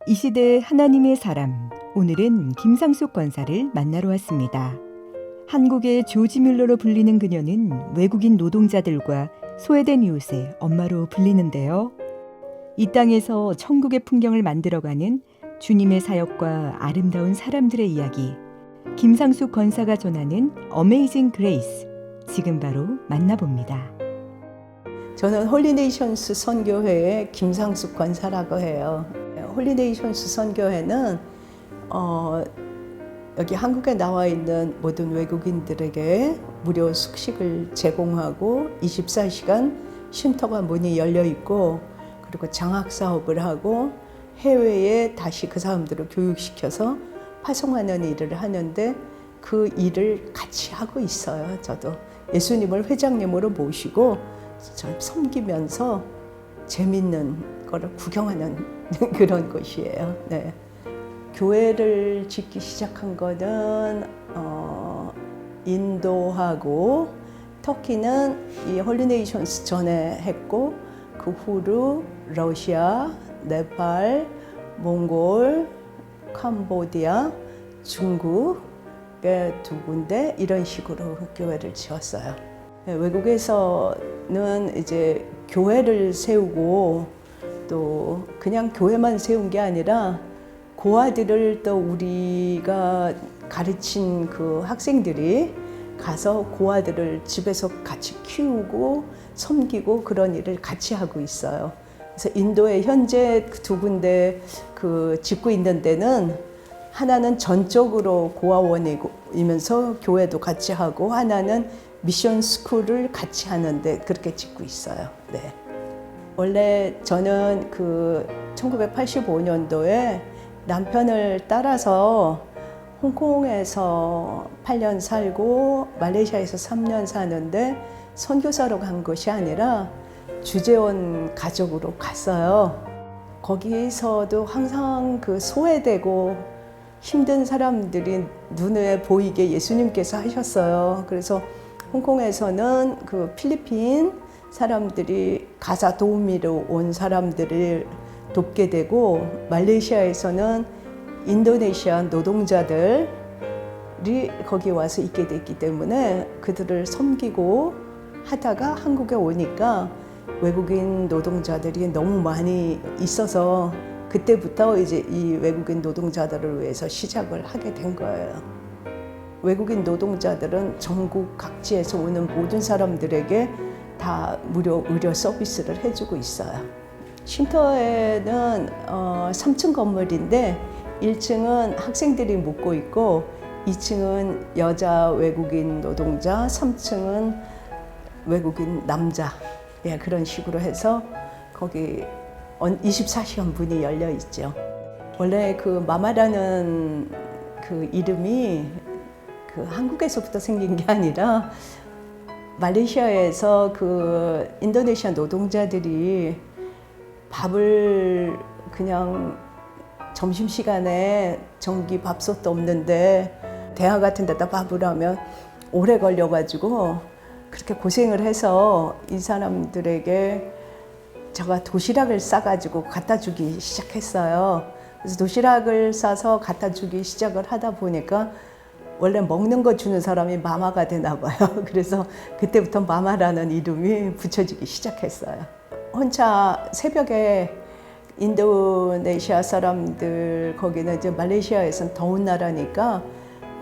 이 시대 하나님의 사람, 오늘은 김상숙 권사를 만나러 왔습니다. 한국의 조지 뮬러로 불리는 그녀는 외국인 노동자들과 소외된 이웃의 엄마로 불리는데요. 이 땅에서 천국의 풍경을 만들어가는 주님의 사역과 아름다운 사람들의 이야기, 김상숙 권사가 전하는 어메이징 그레이스, 지금 바로 만나봅니다. 저는 홀리네이션스 선교회의 김상숙 권사라고 해요. 홀리네이션스 선교회는 여기 한국에 나와 있는 모든 외국인들에게 무료 숙식을 제공하고 24시간 쉼터가 문이 열려 있고, 그리고 장학 사업을 하고 해외에 다시 그 사람들을 교육시켜서 파송하는 일을 하는데, 그 일을 같이 하고 있어요. 저도 예수님을 회장님으로 모시고 섬기면서 재밌는 거를 구경하는 그런 곳이에요. 네. 교회를 짓기 시작한 거는 인도하고 터키는 이 홀리네이션스 전에 했고, 그 후로 러시아, 네팔, 몽골, 캄보디아, 중국의 두 군데 이런 식으로 교회를 지었어요. 네, 외국에서는 이제 교회를 세우고 또 그냥 교회만 세운 게 아니라 고아들을 또 우리가 가르친 그 학생들이 가서 고아들을 집에서 같이 키우고 섬기고 그런 일을 같이 하고 있어요. 그래서 인도에 현재 두 군데 그 짓고 있는 데는 하나는 전적으로 고아원이면서 교회도 같이 하고, 하나는 미션 스쿨을 같이 하는데 그렇게 짓고 있어요. 네. 원래 저는 그 1985년도에 남편을 따라서 홍콩에서 8년 살고 말레이시아에서 3년 사는데 선교사로 간 것이 아니라 주재원 가족으로 갔어요. 거기서도 항상 그 소외되고 힘든 사람들이 눈에 보이게 예수님께서 하셨어요. 그래서 홍콩에서는 그 필리핀 사람들이 가사 도우미로 온 사람들을 돕게 되고, 말레이시아에서는 인도네시아 노동자들이 거기 와서 있게 됐기 때문에 그들을 섬기고 하다가 한국에 오니까 외국인 노동자들이 너무 많이 있어서 그때부터 이제 이 외국인 노동자들을 위해서 시작을 하게 된 거예요. 외국인 노동자들은 전국 각지에서 오는 모든 사람들에게 다 무료 의료 서비스를 해주고 있어요. 쉼터에는 3층 건물인데 1층은 학생들이 묵고 있고 2층은 여자 외국인 노동자, 3층은 외국인 남자, 예, 그런 식으로 해서 거기 24시간 문이 열려 있죠. 원래 그 마마라는 그 이름이 그 한국에서부터 생긴 게 아니라 말레이시아에서 그 인도네시아 노동자들이 밥을 그냥 점심시간에 전기 밥솥도 없는데 대학 같은 데다 밥을 하면 오래 걸려가지고 그렇게 고생을 해서 이 사람들에게 제가 도시락을 싸가지고 갖다 주기 시작했어요. 그래서 도시락을 싸서 갖다 주기 시작을 하다 보니까 원래 먹는 거 주는 사람이 마마가 되나 봐요. 그래서 그때부터 마마라는 이름이 붙여지기 시작했어요. 혼자 새벽에 인도네시아 사람들, 거기는 이제 말레이시아에서는 더운 나라니까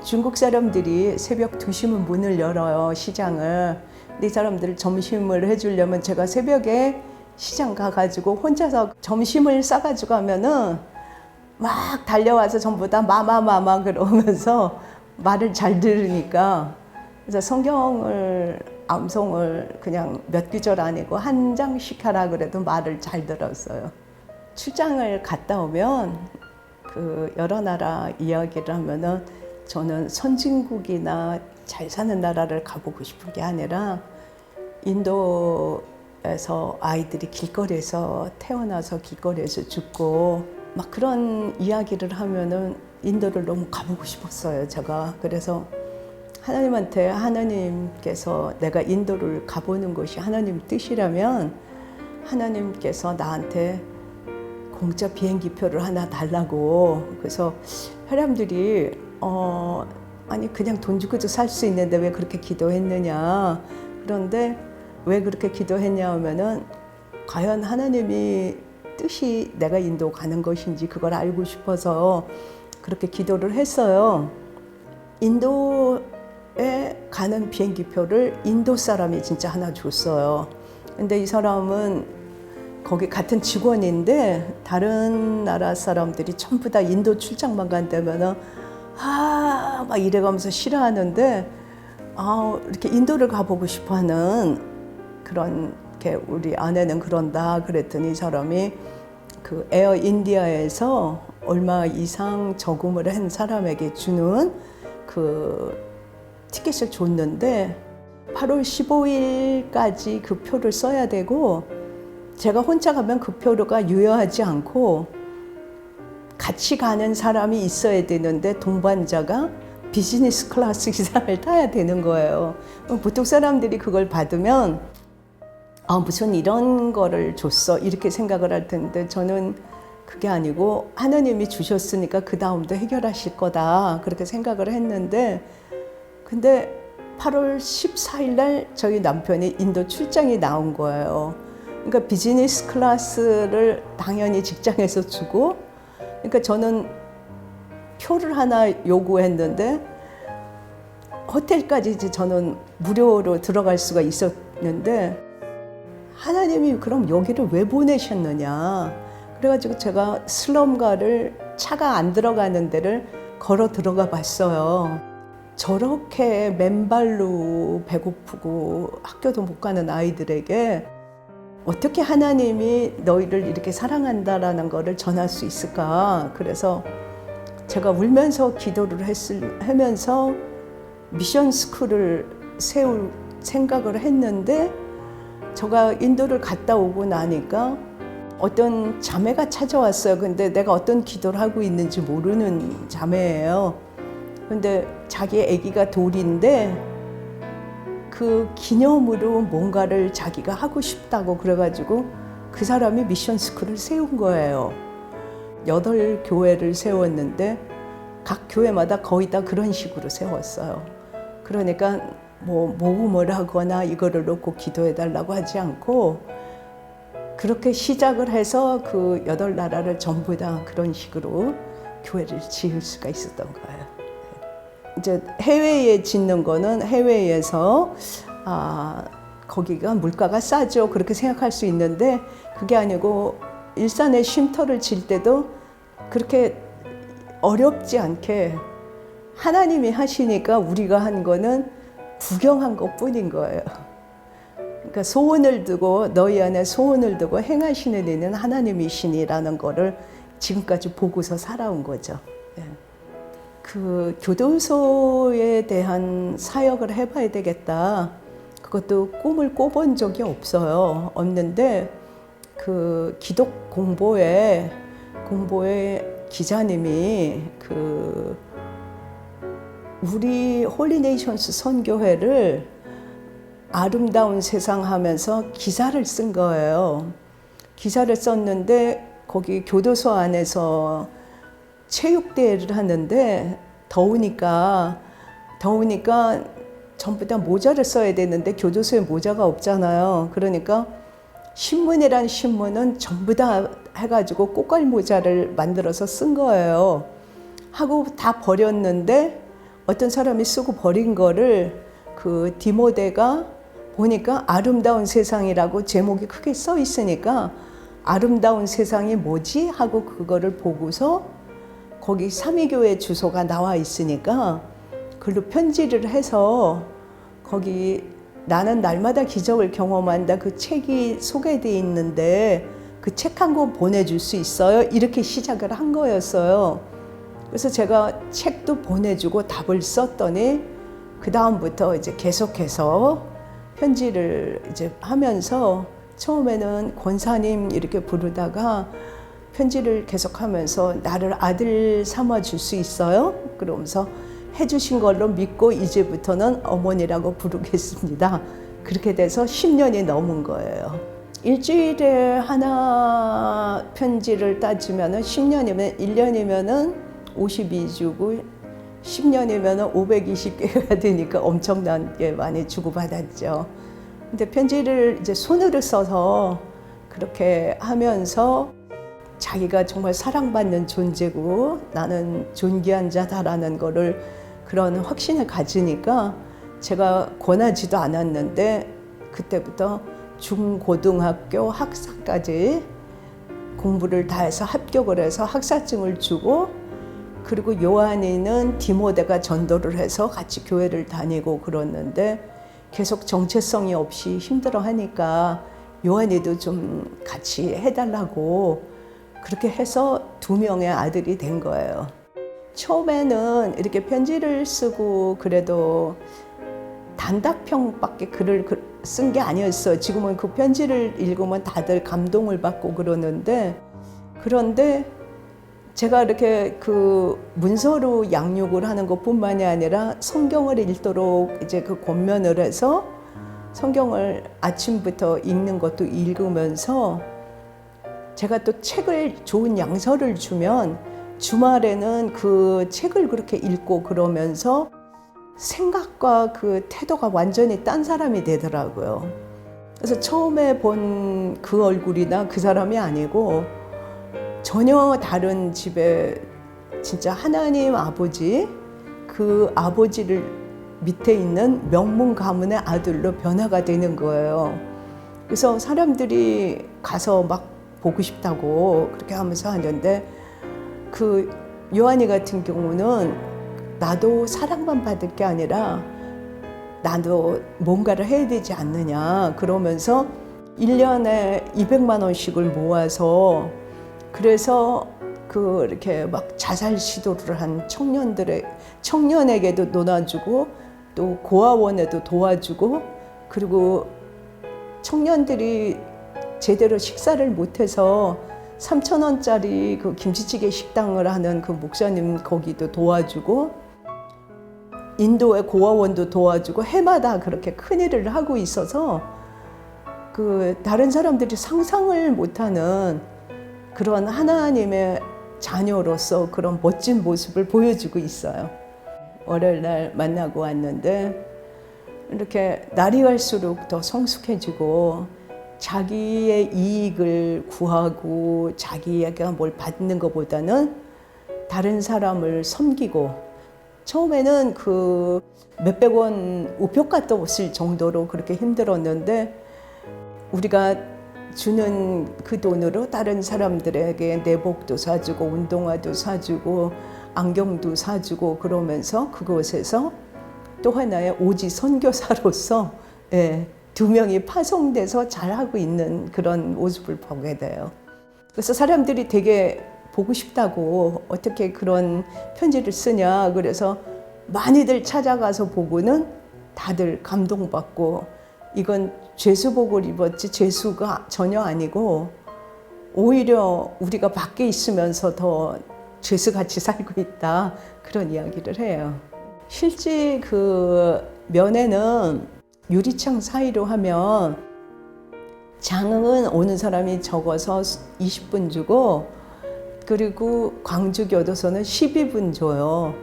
중국 사람들이 새벽 2시면 문을 열어요, 시장을. 근데 이 사람들 점심을 해주려면 제가 새벽에 시장 가가지고 혼자서 점심을 싸가지고 하면은 막 달려와서 전부 다 마마 그러면서 말을 잘 들으니까, 그래서 성경을 암송을 그냥 몇 구절 아니고 한 장씩 하라 그래도 말을 잘 들었어요. 출장을 갔다 오면 그 여러 나라 이야기를 하면은 저는 선진국이나 잘 사는 나라를 가보고 싶은 게 아니라 인도에서 아이들이 길거리에서 태어나서 길거리에서 죽고 막 그런 이야기를 하면은 인도를 너무 가보고 싶었어요, 제가. 그래서 하나님한테, 하나님께서 내가 인도를 가보는 것이 하나님 뜻이라면 하나님께서 나한테 공짜 비행기표를 하나 달라고. 그래서 사람들이 아니 그냥 돈 주고도 살 수 있는데 왜 그렇게 기도했느냐. 그런데 왜 그렇게 기도했냐 하면은 과연 하나님이 뜻이 내가 인도 가는 것인지 그걸 알고 싶어서 그렇게 기도를 했어요. 인도에 가는 비행기표를 인도 사람이 진짜 하나 줬어요. 근데 이 사람은 거기 같은 직원인데 다른 나라 사람들이 전부 다 인도 출장만 간다면은 막 이래가면서 싫어하는데 이렇게 인도를 가보고 싶어하는 그런 게 우리 아내는 그런다. 그랬더니 이 사람이 그 에어 인디아에서 얼마 이상 저금을 한 사람에게 주는 그 티켓을 줬는데 8월 15일까지 그 표를 써야 되고 제가 혼자 가면 그 표가 유효하지 않고 같이 가는 사람이 있어야 되는데 동반자가 비즈니스 클래스 기사를 타야 되는 거예요. 보통 사람들이 그걸 받으면 무슨 이런 거를 줬어 이렇게 생각을 할 텐데 저는 그게 아니고 하나님이 주셨으니까 그 다음도 해결하실 거다 그렇게 생각을 했는데 근데 8월 14일 날 저희 남편이 인도 출장이 나온 거예요. 그러니까 비즈니스 클래스를 당연히 직장에서 주고 그러니까 저는 표를 하나 요구했는데 호텔까지 이제 저는 무료로 들어갈 수가 있었는데 하나님이 그럼 여기를 왜 보내셨느냐. 그래가지고 제가 슬럼가를 차가 안 들어가는 데를 걸어 들어가 봤어요. 저렇게 맨발로 배고프고 학교도 못 가는 아이들에게 어떻게 하나님이 너희를 이렇게 사랑한다라는 거를 전할 수 있을까. 그래서 제가 울면서 기도를 하면서 미션 스쿨을 세울 생각을 했는데 제가 인도를 갔다 오고 나니까 어떤 자매가 찾아왔어요. 근데 내가 어떤 기도를 하고 있는지 모르는 자매예요. 근데 자기 아기가 돌인데 그 기념으로 뭔가를 자기가 하고 싶다고 그래가지고 그 사람이 미션 스쿨을 세운 거예요. 8교회를 세웠는데 각 교회마다 거의 다 그런 식으로 세웠어요. 그러니까 뭐 모금을 하거나 이거를 놓고 기도해 달라고 하지 않고 그렇게 시작을 해서 그 8나라를 전부 다 그런 식으로 교회를 지을 수가 있었던 거예요. 이제 해외에 짓는 거는 해외에서 거기가 물가가 싸죠. 그렇게 생각할 수 있는데 그게 아니고 일산에 쉼터를 질 때도 그렇게 어렵지 않게 하나님이 하시니까 우리가 한 거는 구경한 것뿐인 거예요. 그러니까 소원을 두고 너희 안에 소원을 두고 행하시는 이는 하나님이시니라는 거를 지금까지 보고서 살아온 거죠. 그 교도소에 대한 사역을 해봐야 되겠다. 그것도 꿈을 꿔본 적이 없는데 그 기독 공보에 기자님이 그 우리 홀리네이션스 선교회를 아름다운 세상 하면서 기사를 쓴 거예요. 기사를 썼는데 거기 교도소 안에서 체육대회를 하는데 더우니까 전부 다 모자를 써야 되는데 교도소에 모자가 없잖아요. 그러니까 신문이란 신문은 전부 다 해가지고 꽃갈 모자를 만들어서 쓴 거예요. 하고 다 버렸는데 어떤 사람이 쓰고 버린 거를 그 디모데가 보니까 아름다운 세상이라고 제목이 크게 써 있으니까 아름다운 세상이 뭐지? 하고 그거를 보고서 거기 삼위교회 주소가 나와 있으니까 글로 편지를 해서 거기 나는 날마다 기적을 경험한다 그 책이 소개되어 있는데 그 책 한 권 보내줄 수 있어요? 이렇게 시작을 한 거였어요. 그래서 제가 책도 보내주고 답을 썼더니 그 다음부터 이제 계속해서 편지를 이제 하면서 처음에는 권사님 이렇게 부르다가 편지를 계속하면서 나를 아들 삼아 줄 수 있어요? 그러면서 해주신 걸로 믿고 이제부터는 어머니라고 부르겠습니다. 그렇게 돼서 10년이 넘은 거예요. 일주일에 하나 편지를 따지면은 10년이면 1년이면은 52주고 10년이면은 520개가 되니까 엄청나게 많이 주고받았죠. 근데 편지를 이제 손으로 써서 그렇게 하면서 자기가 정말 사랑받는 존재고 나는 존귀한 자다라는 거를 그런 확신을 가지니까 제가 권하지도 않았는데 그때부터 중고등학교 학사까지 공부를 다 해서 합격을 해서 학사증을 주고 그리고 요한이는 디모데가 전도를 해서 같이 교회를 다니고 그러는데 계속 정체성이 없이 힘들어하니까 요한이도 좀 같이 해달라고 그렇게 해서 2명의 아들이 된 거예요. 처음에는 이렇게 편지를 쓰고 그래도 단답형밖에 글을 쓴 게 아니었어요. 지금은 그 편지를 읽으면 다들 감동을 받고 그러는데 그런데 제가 이렇게 그 문서로 양육을 하는 것뿐만이 아니라 성경을 읽도록 이제 그 권면을 해서 성경을 아침부터 읽는 것도 읽으면서 제가 또 책을 좋은 양서를 주면 주말에는 그 책을 그렇게 읽고 그러면서 생각과 그 태도가 완전히 딴 사람이 되더라고요. 그래서 처음에 본 그 얼굴이나 그 사람이 아니고 전혀 다른 집에 진짜 하나님 아버지, 그 아버지를 밑에 있는 명문 가문의 아들로 변화가 되는 거예요. 그래서 사람들이 가서 막 보고 싶다고 그렇게 하면서 하는데 그 요한이 같은 경우는 나도 사랑만 받을 게 아니라 나도 뭔가를 해야 되지 않느냐 그러면서 1년에 200만 원씩을 모아서 그래서 그 이렇게 막 자살 시도를 한 청년에게도 놀아주고 또 고아원에도 도와주고 그리고 청년들이 제대로 식사를 못해서 3,000원짜리 그 김치찌개 식당을 하는 그 목사님 거기도 도와주고 인도의 고아원도 도와주고 해마다 그렇게 큰일을 하고 있어서 그 다른 사람들이 상상을 못하는 그런 하나님의 자녀로서 그런 멋진 모습을 보여주고 있어요. 월요일 날 만나고 왔는데 이렇게 날이 갈수록 더 성숙해지고 자기의 이익을 구하고 자기가 뭘 받는 것보다는 다른 사람을 섬기고 처음에는 그 몇백 원 우표값도 없을 정도로 그렇게 힘들었는데 우리가 주는 그 돈으로 다른 사람들에게 내복도 사주고 운동화도 사주고 안경도 사주고 그러면서 그곳에서 또 하나의 오지 선교사로서 2명이 파송돼서 잘하고 있는 그런 모습을 보게 돼요. 그래서 사람들이 되게 보고 싶다고 어떻게 그런 편지를 쓰냐 그래서 많이들 찾아가서 보고는 다들 감동받고 이건 죄수복을 입었지 죄수가 전혀 아니고 오히려 우리가 밖에 있으면서 더 죄수같이 살고 있다 그런 이야기를 해요. 실제 그 면에는 유리창 사이로 하면 장흥은 오는 사람이 적어서 20분 주고 그리고 광주교도소는 12분 줘요.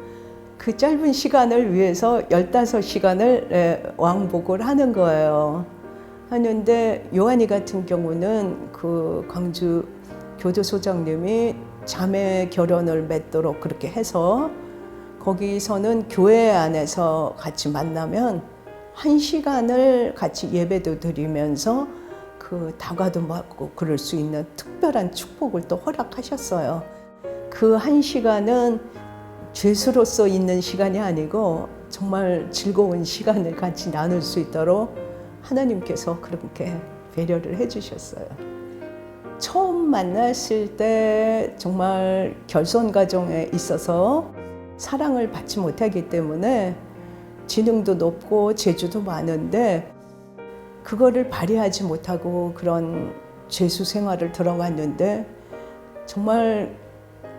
그 짧은 시간을 위해서 15시간을 왕복을 하는 거예요. 하는데 요한이 같은 경우는 그 광주 교도소장님이 자매 결혼을 맺도록 그렇게 해서 거기서는 교회 안에서 같이 만나면 1시간을 같이 예배도 드리면서 그 다과도 먹고 그럴 수 있는 특별한 축복을 또 허락하셨어요. 그 1시간은 죄수로서 있는 시간이 아니고 정말 즐거운 시간을 같이 나눌 수 있도록 하나님께서 그렇게 배려를 해주셨어요. 처음 만났을 때 정말 결손 가정에 있어서 사랑을 받지 못하기 때문에 지능도 높고 재주도 많은데 그거를 발휘하지 못하고 그런 죄수 생활을 들어왔는데 정말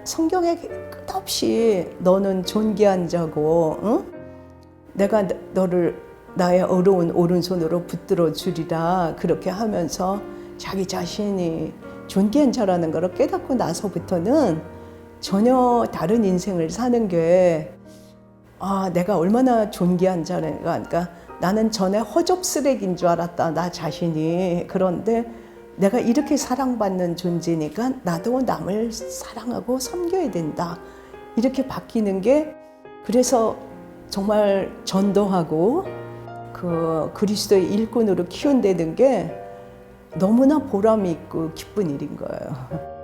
성경에 끝없이 너는 존귀한 자고 응? 내가 너를 나의 어려운 오른손으로 붙들어 주리라 그렇게 하면서 자기 자신이 존귀한 자라는 걸 깨닫고 나서부터는 전혀 다른 인생을 사는 게 내가 얼마나 존귀한 자인가. 그러니까 나는 전에 허접 쓰레기인 줄 알았다, 나 자신이. 그런데 내가 이렇게 사랑받는 존재니까 나도 남을 사랑하고 섬겨야 된다. 이렇게 바뀌는 게, 그래서 정말 전도하고 그 그리스도의 일꾼으로 키운다는 게 너무나 보람이 있고 기쁜 일인 거예요.